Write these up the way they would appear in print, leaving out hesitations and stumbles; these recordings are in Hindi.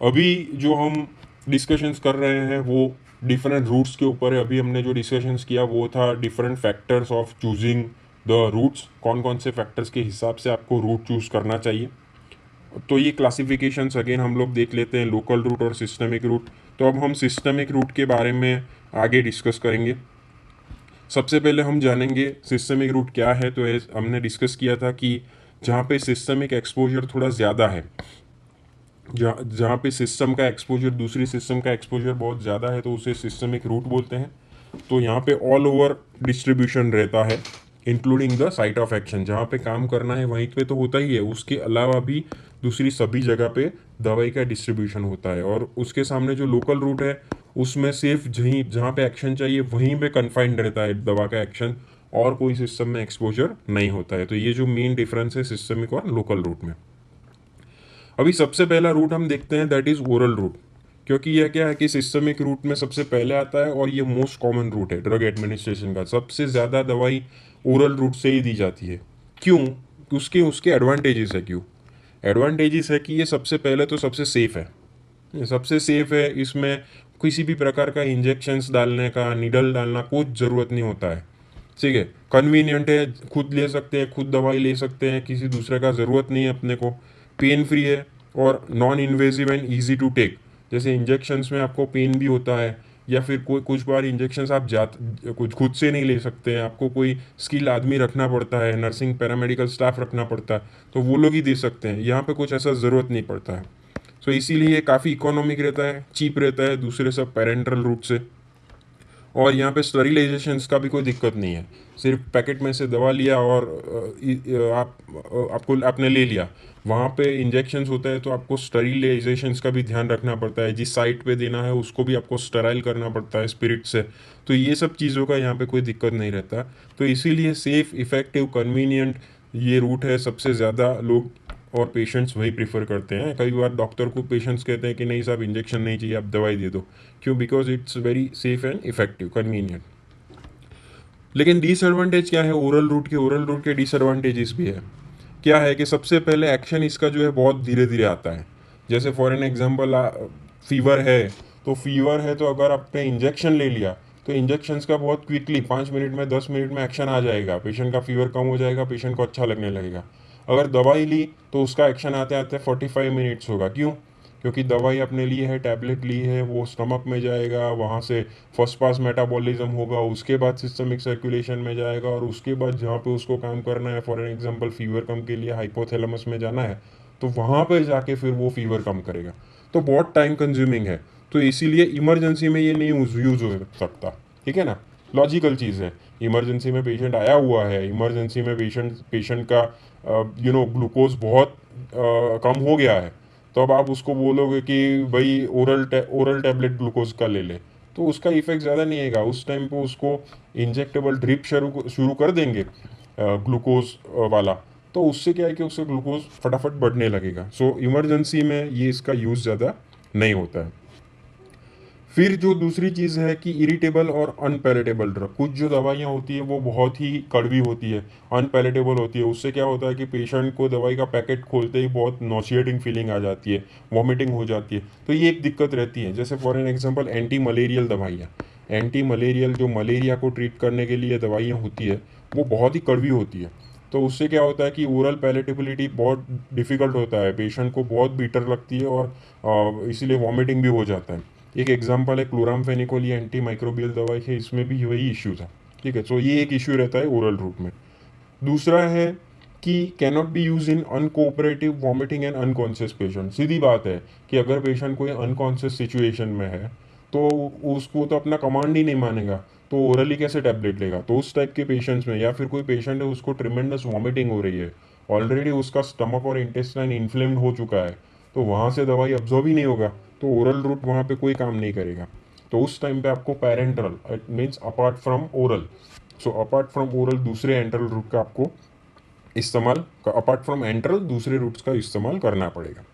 अभी जो हम डिस्कशंस कर रहे हैं वो डिफरेंट रूट्स के ऊपर है। अभी हमने जो डिस्कशंस किया वो था different factors of choosing the routes, कौन कौन से फैक्टर्स के हिसाब से आपको रूट चूज करना चाहिए। तो ये क्लासिफिकेशंस अगेन हम लोग देख लेते हैं, लोकल रूट और सिस्टमिक रूट। तो अब हम सिस्टमिक रूट के बारे में आगे डिस्कस करेंगे। सबसे पहले हम जानेंगे सिस्टमिक रूट क्या है। तो हमने डिस्कस किया था कि जहाँ पे सिस्टमिक एक्सपोजर थोड़ा ज़्यादा है, जहाँ जहाँ पे सिस्टम का एक्सपोजर दूसरी सिस्टम का एक्सपोजर बहुत ज़्यादा है, तो उसे सिस्टमिक रूट बोलते हैं। तो यहाँ पे ऑल ओवर डिस्ट्रीब्यूशन रहता है, including the site of action. जहाँ पे काम करना है वहीं पे तो होता ही है, उसके अलावा भी दूसरी सभी जगह पे दवाई का डिस्ट्रीब्यूशन होता है। और उसके सामने जो लोकल रूट है उसमें सिर्फ जहीं जहाँ पे एक्शन चाहिए वहीं पे कन्फाइंड रहता है दवा का एक्शन, और कोई सिस्टम में एक्सपोजर नहीं होता है। तो ये जो मेन डिफरेंस है सिस्टमिक और लोकल रूट में। अभी सबसे पहला रूट हम देखते हैं, दैट इज ओरल रूट। क्योंकि यह क्या है कि सिस्टमिक रूट में सबसे पहले आता है और ये मोस्ट कॉमन रूट है ड्रग एडमिनिस्ट्रेशन का। सबसे ज़्यादा दवाई ओरल रूट से ही दी जाती है। क्यों? उसके उसके एडवांटेजेस है। क्यों एडवांटेजेस है कि ये सबसे पहले तो सबसे सेफ है। ये सबसे सेफ है, इसमें किसी भी प्रकार का इंजेक्शंस डालने का, निडल डालना कुछ ज़रूरत नहीं होता है। ठीक है, कन्वीनियंट है, खुद ले सकते हैं, खुद दवाई ले सकते हैं, किसी दूसरे का ज़रूरत नहीं है अपने को। पेन फ्री है और non invasive and easy to take. जैसे इंजेक्शंस में आपको पेन भी होता है, या फिर कोई कुछ बार इंजेक्शंस आप कुछ खुद से नहीं ले सकते हैं, आपको कोई स्किल आदमी रखना पड़ता है, नर्सिंग पैरामेडिकल स्टाफ रखना पड़ता है, तो वो लोग ही दे सकते हैं। यहाँ पे कुछ ऐसा ज़रूरत नहीं पड़ता है। सो इसीलिए काफ़ी इकोनॉमिक रहता है, चीप रहता है दूसरे सब पेरेंटल रूट से। और यहाँ पे स्टरीलाइजेशंस का भी कोई दिक्कत नहीं है। सिर्फ पैकेट में से दवा लिया और आपको आपने ले लिया। वहाँ पे इंजेक्शंस होता है तो आपको स्टरीलाइजेशंस का भी ध्यान रखना पड़ता है, जिस साइट पे देना है उसको भी आपको स्टराइल करना पड़ता है स्पिरिट से। तो ये सब चीज़ों का यहाँ पे कोई दिक्कत नहीं रहता। तो इसीलिए सेफ, इफ़ेक्टिव, कन्वीनियंट ये रूट है। सबसे ज़्यादा लोग और पेशेंट्स वही प्रीफर करते हैं। कई बार डॉक्टर को पेशेंट्स कहते हैं कि नहीं साहब इंजेक्शन नहीं चाहिए, आप दवाई दे दो। क्यों? Because it's very safe and effective, convenient. लेकिन डिसएडवांटेज क्या है ओरल रूट के? ओरल रूट के डिसएडवांटेजेस भी है। क्या है कि सबसे पहले एक्शन इसका जो है बहुत धीरे धीरे आता है। जैसे फॉर एन एग्जांपल फीवर है, तो फीवर है तो अगर आपने इंजेक्शन ले लिया तो इंजेक्शंस का बहुत क्विकली 5 मिनट में 10 मिनट में एक्शन आ जाएगा, पेशेंट का फीवर कम हो जाएगा, पेशेंट को अच्छा लगने लगेगा। अगर दवाई ली तो उसका एक्शन आते आते 45 मिनट्स होगा। क्यों? क्योंकि दवाई अपने लिए है, टैबलेट ली है, वो स्टमक में जाएगा, वहाँ से फर्स्ट पास मेटाबॉलिज्म होगा, उसके बाद सिस्टमिक सर्कुलेशन में जाएगा, और उसके बाद जहाँ पे उसको काम करना है, फॉर एग्जांपल फीवर कम के लिए हाइपोथैलेमस में जाना है, तो वहाँ पे जाके फिर वो फीवर कम करेगा। तो बहुत टाइम कंज्यूमिंग है। तो इसीलिए इमरजेंसी में ये नहीं यूज़ हो सकता। ठीक है ना? लॉजिकल चीज़ है। इमरजेंसी में पेशेंट आया हुआ है, इमरजेंसी में पेशेंट पेशेंट का ग्लूकोज बहुत कम हो गया है, तो अब आप उसको बोलोगे कि भाई ओरल टैबलेट ग्लूकोज का ले ले, तो उसका इफेक्ट ज़्यादा नहीं आएगा। उस टाइम पे उसको इंजेक्टेबल ड्रिप शुरू शुरू कर देंगे ग्लूकोज वाला, तो उससे क्या है कि उससे ग्लूकोज फटाफट बढ़ने लगेगा। सो इमरजेंसी में ये इसका यूज़ ज़्यादा नहीं होता है। फिर जो दूसरी चीज़ है कि इरिटेबल और अनपैलेटेबल ड्रग, कुछ जो दवाइयाँ होती है वो बहुत ही कड़वी होती है, अनपैलेटेबल होती है। उससे क्या होता है कि पेशेंट को दवाई का पैकेट खोलते ही बहुत नॉसिएटिंग फीलिंग आ जाती है, वॉमिटिंग हो जाती है। तो ये एक दिक्कत रहती है। जैसे for an example anti malarial दवाइयाँ, एंटी मलेरियल जो मलेरिया को ट्रीट करने के लिए दवाइयाँ होती है, वो बहुत ही कड़वी होती है। तो उससे क्या होता है कि ओरल पैलेटेबिलिटी बहुत डिफ़िकल्ट होता है, पेशेंट को बहुत बीटर लगती है, और इसीलिए वॉमिटिंग भी हो जाता है। एक एग्जांपल है क्लोरामफेनिकोल, ये एंटी माइक्रोबियल दवाई है, इसमें भी वही इश्यू था। ठीक है, सो ये एक इश्यू रहता है ओरल रूट में। दूसरा है कि cannot be use in uncooperative vomiting and unconscious patient. सीधी बात है कि अगर पेशेंट कोई अनकॉन्शियस सिचुएशन में है तो उसको तो अपना कमांड ही नहीं मानेगा, तो ओरली कैसे टैबलेट लेगा? तो उस टाइप के पेशेंट्स में, या फिर कोई पेशेंट है उसको ट्रिमेंडस वॉमिटिंग हो रही है, ऑलरेडी उसका स्टमक और इंटेस्टाइन इन्फ्लेम्ड हो चुका है, तो वहाँ से दवाई अब्जॉर्ब ही नहीं होगा, तो ओरल रूट वहाँ पे कोई काम नहीं करेगा। तो उस टाइम पे आपको parenteral, it means apart from oral, so apart from oral दूसरे एंटरल रूट का आपको इस्तेमाल, अपार्ट फ्रॉम एंटरल दूसरे रूट्स का इस्तेमाल करना पड़ेगा।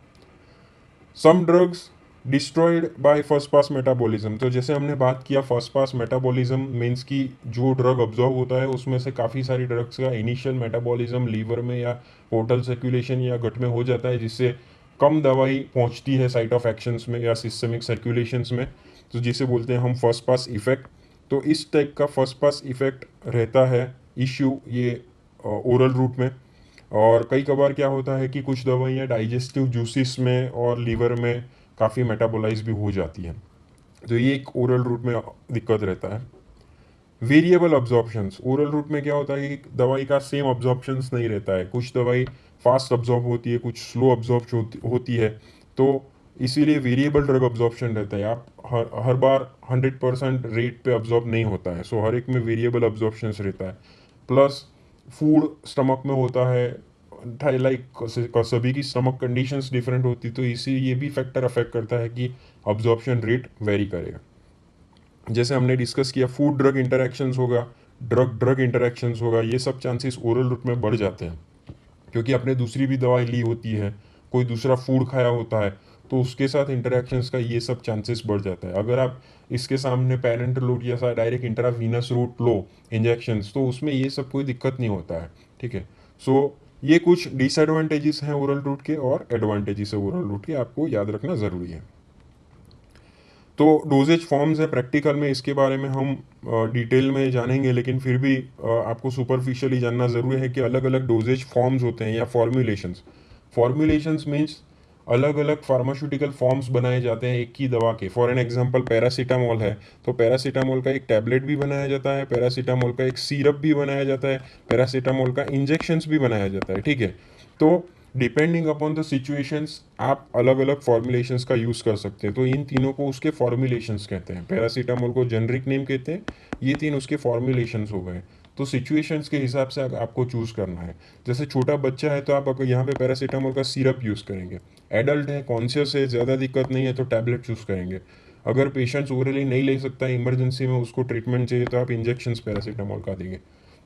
Some drugs destroyed by first pass metabolism, तो जैसे हमने बात किया फर्स्ट पास मेटाबॉलिज्म मीन्स कि जो ड्रग अब्जॉर्व होता है उसमें से काफ़ी सारी ड्रग्स का इनिशियल मेटाबॉलिज्म लीवर में या पोर्टल सर्कुलेशन या गट में हो जाता है, जिससे कम दवाई पहुंचती है साइट ऑफ एक्शंस में या सिस्टमिक सर्कुलेशंस में, तो जिसे बोलते हैं हम फर्स्ट पास इफेक्ट। तो इस टाइप का फर्स्ट पास इफेक्ट रहता है इश्यू ये ओरल रूट में। और कई कबार क्या होता है कि कुछ दवाइयाँ डाइजेस्टिव जूसिस में और लीवर में काफ़ी मेटाबोलाइज भी हो जाती हैं, तो ये एक ओरल रूट में दिक्कत रहता है। वेरिएबल अब्जॉर्प्शंस, ओरल रूट में क्या होता है कि दवाई का सेम अब्जॉर्प्शंस नहीं रहता है, कुछ दवाई फास्ट अब्जॉर्ब होती है, कुछ स्लो अब्जॉर्ब होती है, तो इसीलिए वेरिएबल ड्रग अब्जॉर्प्शन रहता है। आप हर बार 100% रेट पे अब्जॉर्ब नहीं होता है, सो हर एक में वेरिएबल अब्जॉर्प्शंस रहता है। प्लस फूड स्टमक में होता है, लाइक सभी की स्टमक कंडीशंस डिफरेंट होती, तो इसी ये भी फैक्टर अफेक्ट करता है कि अब्जॉर्प्शन रेट वेरी करेगा। जैसे हमने डिस्कस किया, फूड ड्रग इंटरेक्शंस होगा, ड्रग ड्रग इंटरेक्शंस होगा, ये सब चांसेस ओरल रूट में बढ़ जाते हैं, क्योंकि आपने दूसरी भी दवाई ली होती है, कोई दूसरा फूड खाया होता है, तो उसके साथ इंटरेक्शंस का ये सब चांसेस बढ़ जाता है। अगर आप इसके सामने पेरेंटल रूट या डायरेक्ट इंट्रावीनस रूट लो इंजेक्शंस, तो उसमें ये सब कोई दिक्कत नहीं होता है, ठीक है। सो ये कुछ डिसएडवांटेजेस हैं ओरल रूट के और एडवांटेजेस है ओरल रूट के, आपको याद रखना ज़रूरी है। तो डोजेज फॉर्म्स है, प्रैक्टिकल में इसके बारे में हम डिटेल में जानेंगे, लेकिन फिर भी आपको सुपरफिशियली जानना ज़रूरी है कि अलग अलग डोजेज फॉर्म्स होते हैं या फॉर्मुलेशंस। फॉर्मुलेशंस मीन्स अलग अलग फार्मास्यूटिकल फॉर्म्स बनाए जाते हैं एक ही दवा के। फॉर एन एग्जांपल पैरासीटामोल है, तो पैरासीटामोल का एक टैबलेट भी बनाया जाता है, पैरासीटामोल का एक सिरप भी बनाया जाता है, पैरासीटामोल का इंजेक्शंस भी बनाया जाता है, ठीक है। तो डिपेंडिंग अपॉन द सिचुएशंस आप अलग अलग फॉर्मुलेशंस का यूज़ कर सकते हैं। तो इन तीनों को उसके फॉर्मुलेशंस कहते हैं। पैरासीटामोल को जेनरिक नेम कहते हैं, ये तीन उसके फॉर्मुलेशंस हो गए। तो सिचुएशंस के हिसाब से आपको चूज़ करना है। जैसे छोटा बच्चा है तो आप अगर यहाँ पे पैरासीटामोल का सिरप यूज़ करेंगे, एडल्ट है, कॉन्शियस है, ज़्यादा दिक्कत नहीं है, तो टैबलेट चूज़ करेंगे। अगर पेशेंट्स ओरली नहीं ले सकता है, इमरजेंसी में उसको ट्रीटमेंट चाहिए, तो आप इंजेक्शंस पैरासीटामोल का देंगे।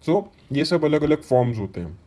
सो ये सब अलग अलग फॉर्म्स होते हैं।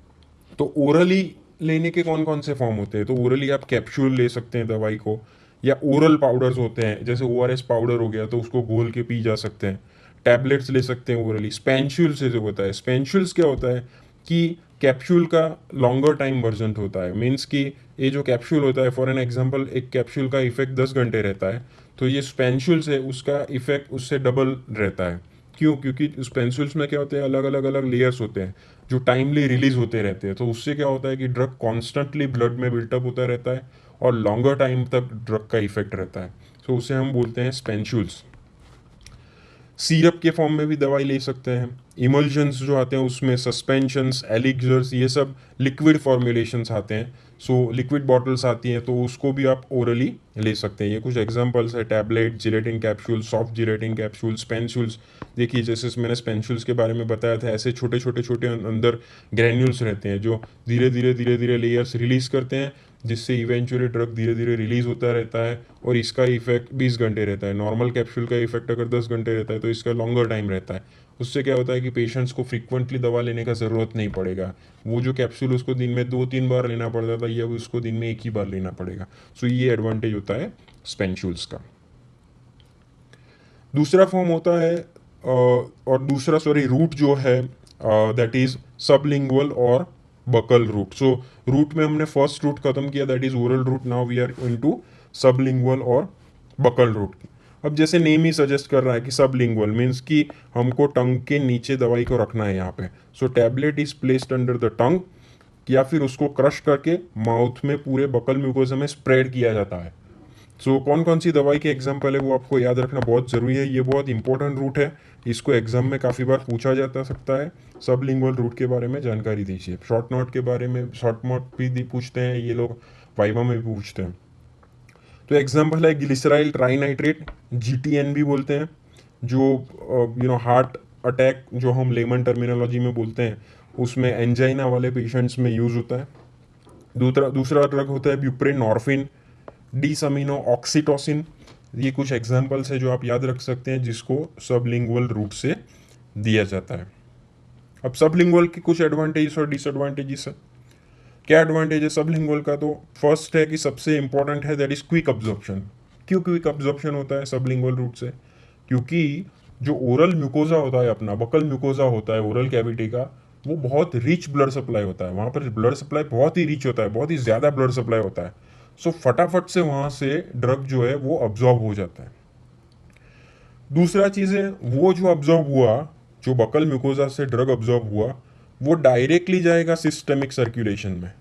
तो ओरली लेने के कौन कौन से फॉर्म होते हैं? तो ओरली आप कैप्सूल ले सकते हैं दवाई को, या ओरल पाउडर्स होते हैं, जैसे ORS पाउडर हो गया तो उसको घोल के पी जा सकते हैं। टैबलेट्स ले सकते हैं ओरली। स्पेंशुल से जो होता है, स्पेंशुल्स क्या होता है कि कैप्सूल का लॉन्गर टाइम वर्जन होता है। मीन्स कि ये जो कैप्सूल होता है, फॉर एन एग्जांपल एक कैप्सूल का इफेक्ट 10 घंटे रहता है, तो ये स्पेंशुल्स है उसका इफेक्ट उससे डबल रहता है। क्यों? क्योंकि उस पेंसिल्स में क्या होते हैं, अलग अलग अलग लेयर्स होते हैं जो टाइमली रिलीज होते रहते हैं। तो उससे क्या होता है कि ड्रग कॉन्स्टेंटली ब्लड में बिल्टअप होता रहता है और लॉन्गर टाइम तक ड्रग का इफेक्ट रहता है। तो उसे हम बोलते हैं स्पेंशुल्स। सिरप के फॉर्म में भी दवाई ले सकते हैं। इमल्शंस जो आते हैं उसमें सस्पेंशंस, एलिक्सर्स, ये सब लिक्विड फॉर्मुलेशंस आते हैं। सो लिक्विड बॉटल्स आती हैं, तो उसको भी आप ओरली ले सकते हैं। ये कुछ एग्जांपल्स है, tablet, gelatin capsule, soft gelatin capsule, spansules. देखिए जैसे मैंने स्पेंशुल्स के बारे में बताया था, ऐसे छोटे छोटे छोटे अंदर ग्रैन्यूल्स रहते हैं जो धीरे धीरे लेयर्स रिलीज करते हैं, जिससे इवेंचुअली ड्रग धीरे धीरे रिलीज होता रहता है। और इसका इफेक्ट 20 घंटे रहता है। नॉर्मल कैप्सूल का इफेक्ट अगर 10 घंटे रहता है, तो इसका लॉन्गर टाइम रहता है। उससे क्या होता है कि पेशेंट्स को फ्रीक्वेंटली दवा लेने का ज़रूरत नहीं पड़ेगा। वो जो कैप्सूल उसको दिन में 2-3 बार लेना पड़ता था, या उसको दिन में एक ही बार लेना पड़ेगा। सो ये एडवांटेज होता है स्पेंशुल्स का। दूसरा फॉर्म होता है और दूसरा रूट जो है, दैट इज सबलिंगुअल और बकल रूट। सो रूट में हमने फर्स्ट रूट खत्म किया, that is oral route. Now we are into sublingual और बकल रूट। अब जैसे नेम ही सजेस्ट कर रहा है कि सबलिंगुअल मीन्स कि हमको टंग के नीचे दवाई को रखना है यहाँ पे। So tablet is placed under the tongue, या फिर उसको क्रश करके माउथ में पूरे बकल म्यूकोजा में स्प्रेड किया जाता है। सो कौन कौन सी दवाई के एग्जाम्पल है वो आपको याद रखना बहुत ज़रूरी है। ये बहुत इंपॉर्टेंट रूट है, इसको एग्जाम में काफ़ी बार पूछा जाता सकता है। सबलिंगुअल रूट के बारे में जानकारी दीजिए। शॉर्ट नोट के बारे में, शॉर्ट नोट भी पूछते हैं ये लोग, वाइवा में भी पूछते हैं। तो एग्जाम्पल है ग्लिसराइल ट्राइनाइट्रेट, GTN भी बोलते हैं, जो हार्ट अटैक जो हम लेमन टर्मिनोलॉजी में बोलते हैं, उसमें एंजाइना वाले पेशेंट्स में यूज़ होता है। दूसरा ड्रग होता है ब्यूप्रेनॉर्फिन, डिसअमीनो ऑक्सीटोसिन। ये कुछ एग्जाम्पल्स है जो आप याद रख सकते हैं, जिसको सबलिंगुअल रूट से दिया जाता है। अब सबलिंगुअल के कुछ एडवांटेजेस और डिसएडवांटेजेस है। क्या एडवांटेज है सबलिंगुअल का? तो फर्स्ट है कि सबसे इंपॉर्टेंट है, दैट इज क्विक अब्जॉर्प्शन। क्यों क्विक अब्जॉर्प्शन होता है सबलिंगुअल रूट से? क्योंकि जो ओरल म्यूकोजा होता है, अपना बकल म्यूकोजा होता है ओरल कैविटी का, वो बहुत रिच ब्लड सप्लाई होता है। वहाँ पर ब्लड सप्लाई बहुत ही रिच होता है, बहुत ही ज़्यादा ब्लड सप्लाई होता है। सो फटाफट से वहाँ से ड्रग जो है वो अब्जॉर्ब हो जाता है। दूसरा चीज़ है, वो जो अब्जॉर्ब हुआ, जो बकल म्यूकोजा से ड्रग अब्जॉर्ब हुआ, वो डायरेक्टली जाएगा सिस्टमिक सर्कुलेशन में,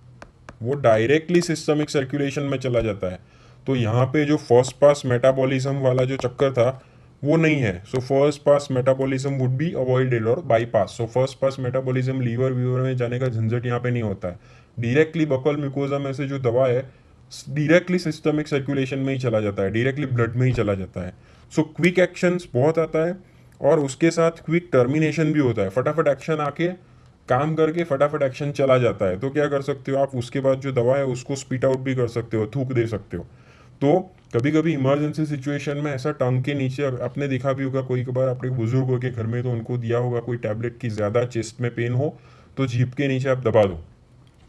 वो डायरेक्टली सिस्टमिक सर्कुलेशन में चला जाता है। तो यहाँ पे जो फर्स्ट पास मेटाबॉलिज्म वाला जो चक्कर था वो नहीं है। So first pass metabolism would be avoided और bypass. So first pass metabolism liver वीवर में जाने का झंझट यहाँ पे नहीं होता है। डायरेक्टली बकल म्यूकोजा में से जो दवा है डायरेक्टली सिस्टमिक सर्कुलेशन में ही चला जाता है, डायरेक्टली ब्लड में ही चला जाता है। सो क्विक एक्शंस बहुत आता है और उसके साथ क्विक टर्मिनेशन भी होता है। फटाफट एक्शन आके काम करके फटाफट एक्शन चला जाता है। तो क्या कर सकते हो आप, उसके बाद जो दवा है उसको स्पीट आउट भी कर सकते हो, थूक दे सकते हो। तो कभी कभी इमरजेंसी सिचुएशन में ऐसा टंग के नीचे, आपने देखा भी होगा कोई कबार अपने बुजुर्गों के घर में, तो उनको दिया होगा कोई टैबलेट की ज़्यादा चेस्ट में पेन हो तो जीभ के नीचे आप दबा दो।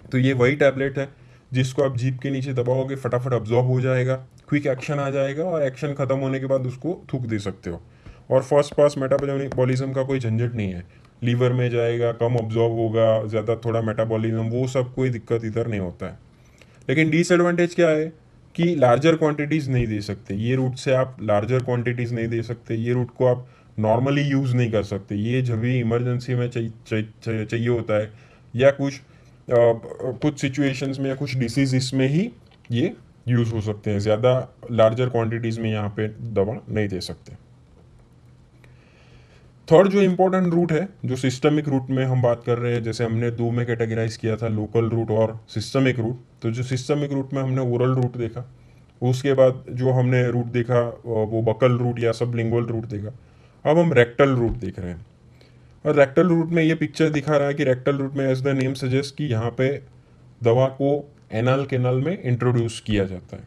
तो ये वही टैबलेट है जिसको आप जीभ के नीचे दबाओगे, फटाफट अब्जॉर्ब हो जाएगा, क्विक एक्शन आ जाएगा और एक्शन खत्म होने के बाद उसको थूक दे सकते हो। और फर्स्ट पास मेटाबॉलिज्म का कोई झंझट नहीं है, लीवर में जाएगा, कम अब्जॉर्ब होगा, ज़्यादा थोड़ा मेटाबॉलिज्म, वो सब कोई दिक्कत इधर नहीं होता है। लेकिन डिसएडवांटेज क्या है कि लार्जर क्वांटिटीज़ नहीं दे सकते, ये रूट से आप लार्जर क्वांटिटीज़ नहीं दे सकते, ये रूट को आप नॉर्मली यूज़ नहीं कर सकते, ये जब भी इमरजेंसी में चाहिए होता है या कुछ सिचुएशंस में या कुछ डिसीज में ही ये यूज़ हो सकते हैं। ज़्यादा लार्जर क्वांटिटीज़ में यहाँ पे दवा नहीं दे सकते। थर्ड जो इम्पोर्टेंट रूट है, जो सिस्टमिक रूट में हम बात कर रहे हैं, जैसे हमने दो में कैटेगराइज किया था, लोकल रूट और सिस्टमिक रूट। तो जो सिस्टमिक रूट में हमने ओरल रूट देखा, उसके बाद जो हमने रूट देखा वो बकल रूट या सबलिंगुअल रूट देखा। अब हम रेक्टल रूट देख रहे हैं। और रेक्टल रूट में ये पिक्चर दिखा रहा है कि रेक्टल रूट में एज द नेम सजेस्ट कि यहाँ पे दवा को एनल कैनल में इंट्रोड्यूस किया जाता है,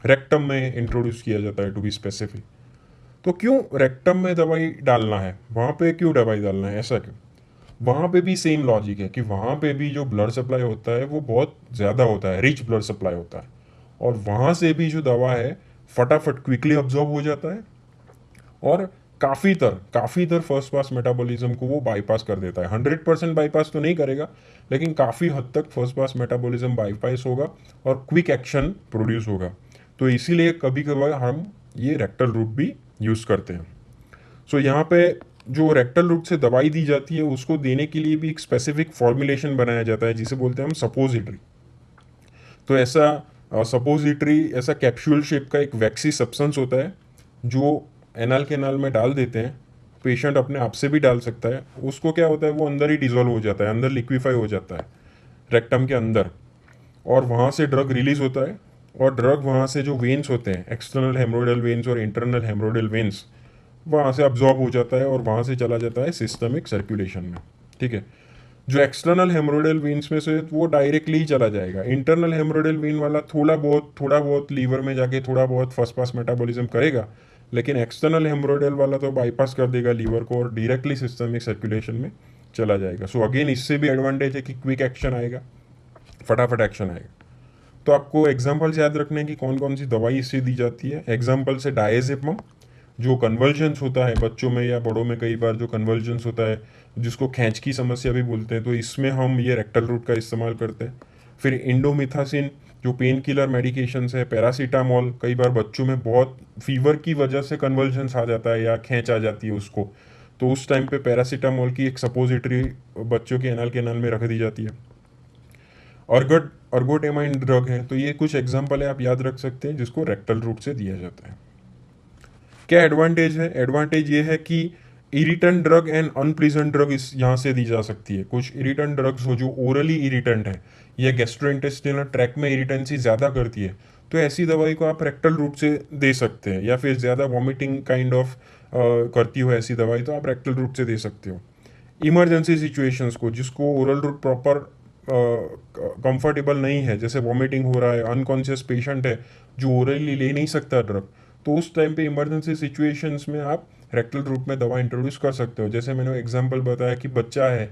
रेक्टम में इंट्रोड्यूस किया जाता है टू बी स्पेसिफिक। तो क्यों रेक्टम में दवाई डालना है, वहाँ पे क्यों दवाई डालना है, ऐसा क्यों? वहाँ पे भी सेम लॉजिक है कि वहाँ पे भी जो ब्लड सप्लाई होता है वो बहुत ज़्यादा होता है, रिच ब्लड सप्लाई होता है, और वहाँ से भी जो दवा है फटाफट क्विकली अब्जॉर्ब हो जाता है और काफ़ी तर फर्स्ट पास मेटाबॉलिज्म को वो बाईपास कर देता है। 100% बाईपास तो नहीं करेगा, लेकिन काफ़ी हद तक फर्स्ट पास मेटाबॉलिज्म बाईपास होगा और क्विक एक्शन प्रोड्यूस होगा। तो इसीलिए कभी कभार हम ये रेक्टल रूट भी यूज़ करते हैं। सो यहाँ पे जो रेक्टल रूट से दवाई दी जाती है उसको देने के लिए भी एक स्पेसिफिक फॉर्मुलेशन बनाया जाता है जिसे बोलते हैं हम सपोजिटरी। तो ऐसा सपोजिटरी ऐसा कैप्सूल शेप का एक वैक्सी सब्सटेंस होता है जो एनल कैनाल में डाल देते हैं। पेशेंट अपने आप से भी डाल सकता है। उसको क्या होता है, वो अंदर ही डिजोल्व हो जाता है, अंदर लिक्विफाई हो जाता है रेक्टम के अंदर, और वहाँ से ड्रग रिलीज होता है। और ड्रग वहाँ से जो वेन्स होते हैं, एक्सटर्नल हेमरोइडल वेन्स और इंटरनल हेमरोइडल वेन्स, वहाँ से अब्जॉर्ब हो जाता है और वहाँ से चला जाता है सिस्टमिक सर्कुलेशन में। ठीक है, जो एक्सटर्नल हेमरोइडल वेन्स में से वो डायरेक्टली ही चला जाएगा। इंटरनल हेमरोइडल वेन वाला थोड़ा बहुत लीवर में जाके थोड़ा बहुत फर्स्ट पास मेटाबॉलिज्म करेगा, लेकिन एक्सटर्नल हेमरोइडल वाला तो बाईपास कर देगा लीवर को और डायरेक्टली सिस्टमिक सर्कुलेशन में चला जाएगा। सो अगेन इससे भी एडवांटेज है कि क्विक एक्शन आएगा, फटाफट एक्शन आएगा। तो आपको एग्जाम्पल्स याद रखने की कौन कौन सी दवाई इससे दी जाती है। एग्जाम्पल से डायजेपम, जो कन्वर्जेंस होता है बच्चों में या बड़ों में, कई बार जो कन्वर्जेंस होता है जिसको खैंच की समस्या भी बोलते हैं, तो इसमें हम ये रेक्टल रूट का इस्तेमाल करते हैं। फिर इंडोमिथासिन जो पेन किलर मेडिकेशंस है, पैरासीटामोल, कई बार बच्चों में बहुत फीवर की वजह से कन्वर्जेंस आ जाता है या खैंच आ जाती है उसको, तो उस टाइम पे पैरासीटामोल की एक सपोजिटरी बच्चों के एनल कैनाल में रख दी जाती है। अर्गोटेमाइन ड्रग है। तो ये कुछ एग्जाम्पल है, आप याद रख सकते हैं, जिसको रेक्टल रूट से दिया जाता है। क्या एडवांटेज है? एडवांटेज ये है कि irritant drug and unpleasant drug इस यहाँ से दी जा सकती है। कुछ इरिटेंट ड्रग्स हो जो ओरली इरिटेंट है या गैस्ट्रोइंटेस्टिनल ट्रैक में इरिटेंसी ज़्यादा करती है, तो ऐसी दवाई को आप रेक्टल रूट से दे सकते हैं। या फिर ज़्यादा वॉमिटिंग काइंड ऑफ करती हो ऐसी दवाई, तो आप रेक्टल रूट से दे सकते हो। इमरजेंसी सिचुएशंस को, जिसको ओरल रूट प्रॉपर कंफर्टेबल नहीं है, जैसे वॉमिटिंग हो रहा है, अनकॉन्शियस पेशेंट है जो ओरली ले नहीं सकता ड्रग, तो उस टाइम पे इमरजेंसी सिचुएशंस में आप रेक्टल रूट में दवा इंट्रोड्यूस कर सकते हो। जैसे मैंने एग्जांपल बताया कि बच्चा है,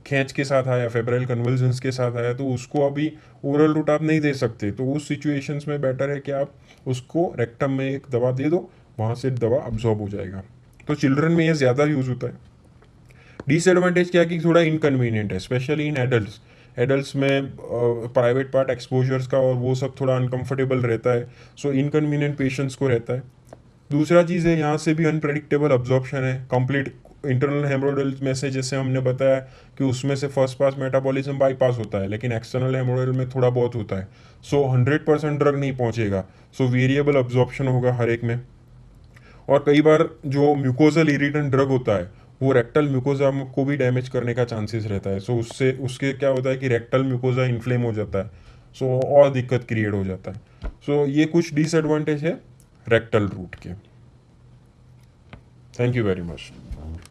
खींच के साथ आया, फेब्राइल कन्वल्जन्स के साथ आया, तो उसको अभी ओरल रूट आप नहीं दे सकते, तो उस सिचुएशंस में बेटर है कि आप उसको रेक्टम में एक दवा दे दो, वहाँ से दवा अब्जॉर्ब हो जाएगा। तो चिल्ड्रन में ये ज़्यादा यूज़ होता है। डिसएडवांटेज क्या कि थोड़ा इनकन्वीनियंट है, स्पेशली इन एडल्ट। एडल्ट्स में प्राइवेट पार्ट एक्सपोजर्स का और वो सब थोड़ा अनकंफर्टेबल रहता है, सो इनकन्वीनियंट पेशेंट्स को रहता है। दूसरा चीज़ है, यहाँ से भी अनप्रेडिक्टेबल अब्जॉर्प्शन है। कंप्लीट इंटरनल हेमोरोइडल में से जैसे हमने बताया कि उसमें से फर्स्ट पास मेटाबॉलिज्म बाईपास होता है, लेकिन एक्सटर्नल हेमोरोइडल में थोड़ा बहुत होता है। सो 100% ड्रग नहीं पहुंचेगा, सो वेरिएबल अब्जॉर्प्शन होगा हर एक में। और कई बार जो म्यूकोजल इरिटेंट ड्रग होता है वो रेक्टल म्यूकोजा को भी डैमेज करने का चांसेस रहता है। सो उससे उसके क्या होता है कि रेक्टल म्यूकोजा इन्फ्लेम हो जाता है, सो और दिक्कत क्रिएट हो जाता है। सो ये कुछ डिसएडवांटेज है रेक्टल रूट के। Thank you very much.